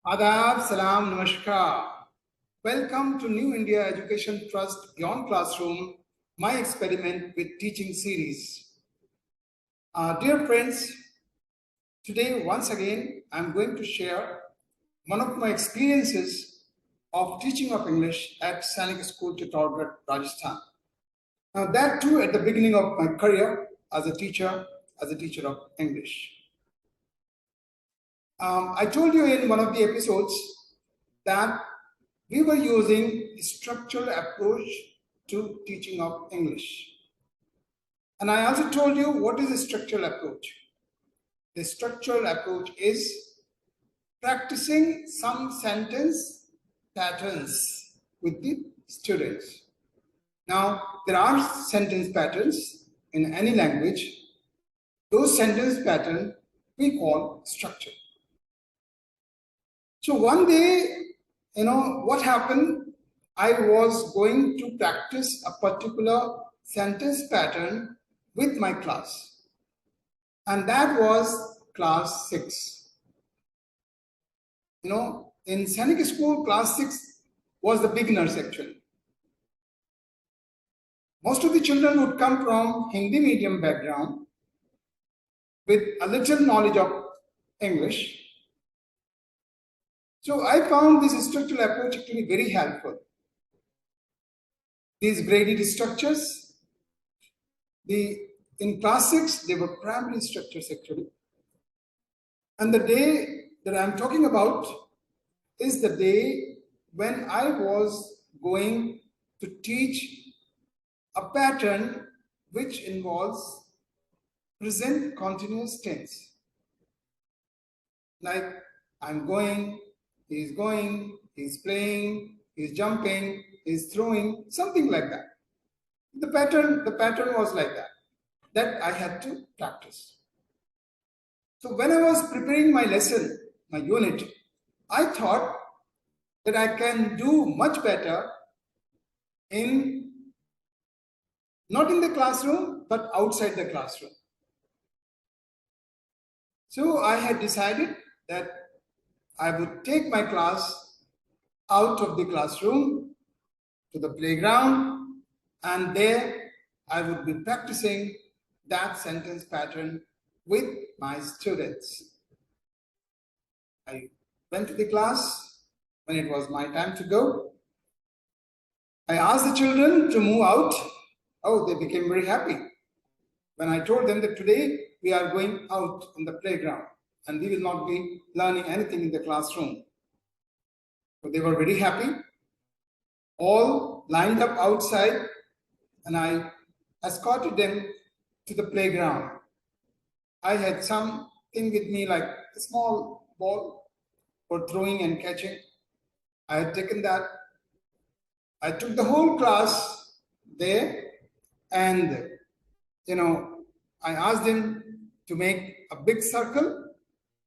Adab, salam, namaskar. Welcome to New India Education Trust Beyond Classroom, my experiment with teaching series. Dear friends, today once again I'm going to share one of my experiences of teaching of English at Sainik School, Chittorgarh, Rajasthan. Now that too at the beginning of my career as a teacher of English. I told you in one of the episodes that we were using a structural approach to teaching of English. And I also told you what is a structural approach. The structural approach is practicing some sentence patterns with the students. Now, there are sentence patterns in any language. Those sentence patterns we call structure. So one day, what happened? I was going to practice a particular sentence pattern with my class. And that was class 6. In Sainik School, class 6 was the beginners actually. Most of the children would come from Hindi medium background with a little knowledge of English. So I found this structural approach actually very helpful. These graded structures, in class 6, they were primary structures actually. And the day that I'm talking about is the day when I was going to teach a pattern which involves present continuous tense. Like I'm going, he's going, he's playing, he's jumping, he's throwing, something like that. The pattern was like that I had to practice. So when I was preparing my lesson, my unit, I thought that I can do much better not in the classroom, but outside the classroom. So I had decided that I would take my class out of the classroom to the playground, and there I would be practicing that sentence pattern with my students. I went to the class when it was my time to go. I asked the children to move out. Oh, they became very happy when I told them that today we are going out in the playground and we will not be learning anything in the classroom. So they were very happy. All lined up outside, and I escorted them to the playground. I had something with me like a small ball for throwing and catching. I had taken that. I took the whole class there, and I asked them to make a big circle,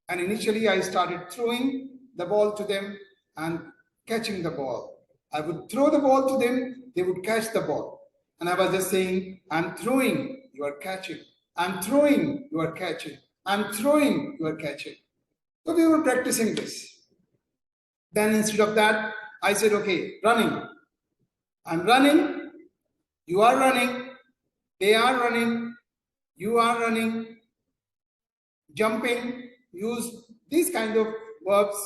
and initially I started throwing the ball to them and catching the ball. I would throw the ball to them, they would catch the ball. And I was just saying, I'm throwing, you are catching. I'm throwing, you are catching. I'm throwing, you are catching. So we were practicing this. Then instead of that, I said, okay, running. I'm running, you are running, they are running, you are running, jumping, use these kind of verbs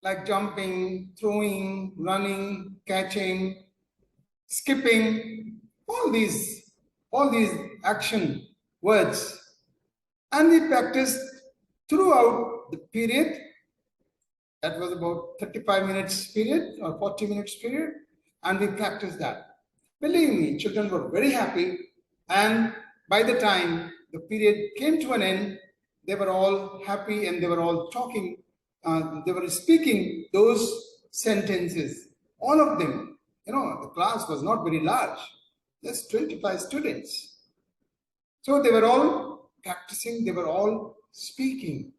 like jumping, throwing, running, catching, skipping, all these action words. And we practiced throughout the period. That was about 35 minutes period or 40 minutes period. And we practiced that. Believe me, children were very happy. And by the time the period came to an end, they were all happy and they were all talking. They were speaking those sentences, all of them. The class was not very large, just 25 students. So they were all practicing, they were all speaking.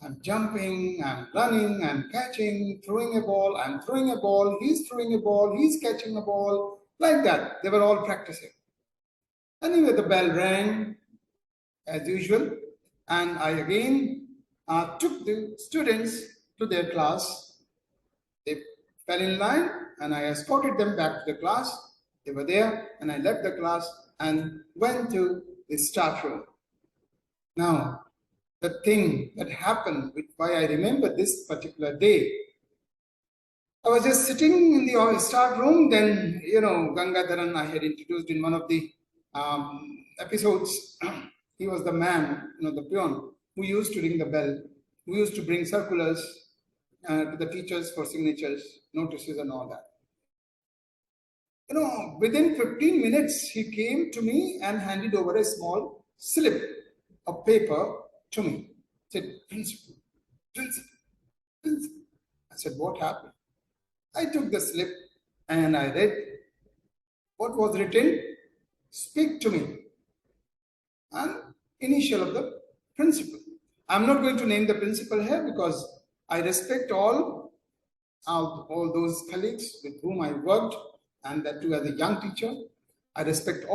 I'm jumping, I'm running, I'm catching, throwing a ball, I'm throwing a ball, he's throwing a ball, he's catching a ball, like that. They were all practicing. Anyway, the bell rang as usual, and I again took the students to their class. They fell in line and I escorted them back to the class. They were there and I left the class and went to the staff room. Now, the thing that happened, why I remember this particular day, I was just sitting in the staff room. Then, Gangadharan I had introduced in one of the episodes. He was the man, the peon, who used to ring the bell, who used to bring circulars to the teachers for signatures, notices, and all that. Within 15 minutes, he came to me and handed over a small slip of paper to me. He said, principal, principal, principal. I said, what happened? I took the slip and I read what was written. Speak to me. And initial of the principal. I'm not going to name the principal here because I respect all those colleagues with whom I worked, and that too as a young teacher. I respect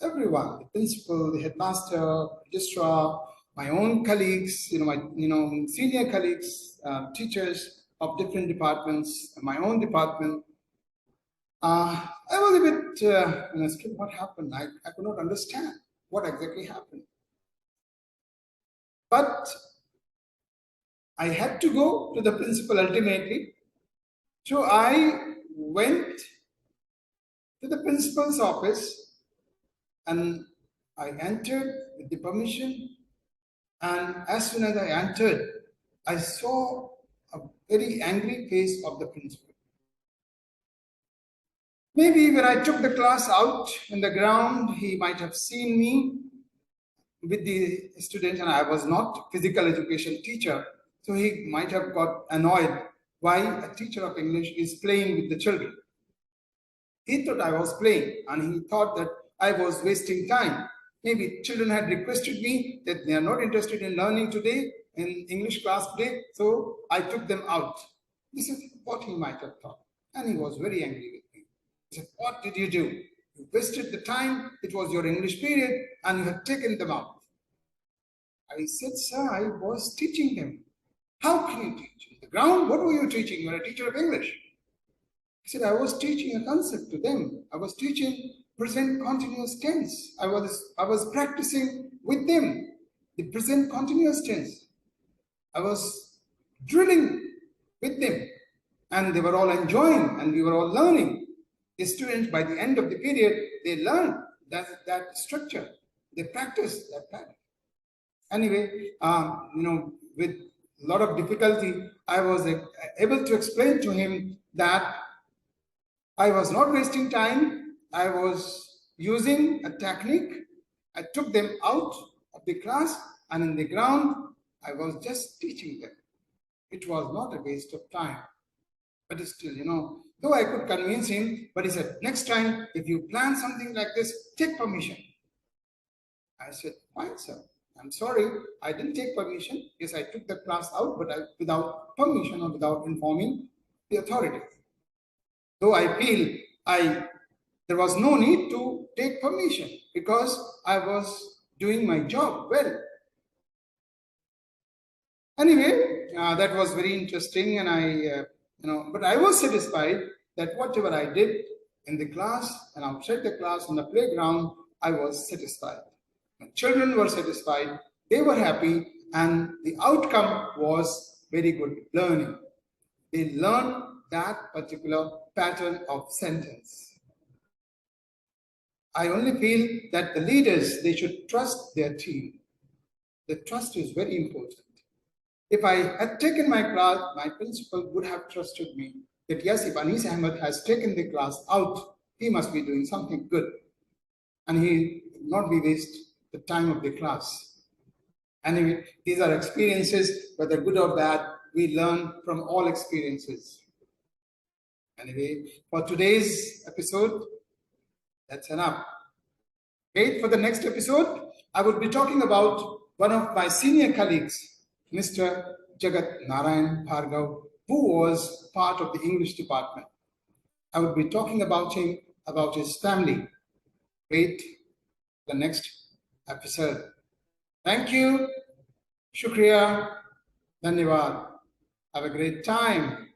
everyone, the principal, the headmaster, registrar, my own colleagues, my senior colleagues, teachers of different departments, my own department. I was a bit scared. What happened? I could not understand what exactly happened. But I had to go to the principal ultimately. So I went to the principal's office and I entered with the permission. And as soon as I entered, I saw a very angry face of the principal. Maybe when I took the class out in the ground, he might have seen me with the students, and I was not physical education teacher. So he might have got annoyed why a teacher of English is playing with the children. He thought I was playing and he thought that I was wasting time. Maybe children had requested me that they are not interested in learning today, in English class today, so I took them out. This is what he might have thought. And he was very angry with me. He said, what did you do? You wasted the time, it was your English period, and you have taken them out. I said, sir, I was teaching them. How can you teach? On the ground, what were you teaching? You are a teacher of English. He said, I was teaching a concept to them. I was teaching present continuous tense. I was practicing with them the present continuous tense. I was drilling with them, and they were all enjoying, and we were all learning. The students, by the end of the period, they learned that structure. They practiced that pattern. Anyway, with a lot of difficulty, I was able to explain to him that I was not wasting time. I was using a technique. I took them out of the class, and in the ground, I was just teaching them. It was not a waste of time. But still, though I could convince him, but he said, next time, if you plan something like this, take permission. I said, fine, sir. I'm sorry, I didn't take permission. Yes, I took the class out, but without permission or without informing the authorities. Though I feel there was no need to take permission because I was doing my job well. Anyway, that was very interesting, and but I was satisfied that whatever I did in the class and outside the class on the playground, I was satisfied. My children were satisfied, they were happy, and the outcome was very good learning. They learned that particular pattern of sentence. I only feel that the leaders, they should trust their team. The trust is very important. If I had taken my class, my principal would have trusted me that yes, if Anis Ahmed has taken the class out, he must be doing something good. And he would not be waste the time of the class. Anyway, these are experiences, whether good or bad, we learn from all experiences. Anyway, for today's episode, that's enough. Wait for the next episode. I would be talking about one of my senior colleagues, Mr. Jagat Narayan Bhargav, who was part of the English department. I would be talking about him, about his family. Wait the next episode. Thank you. Shukriya. Dhanyavad. Have a great time.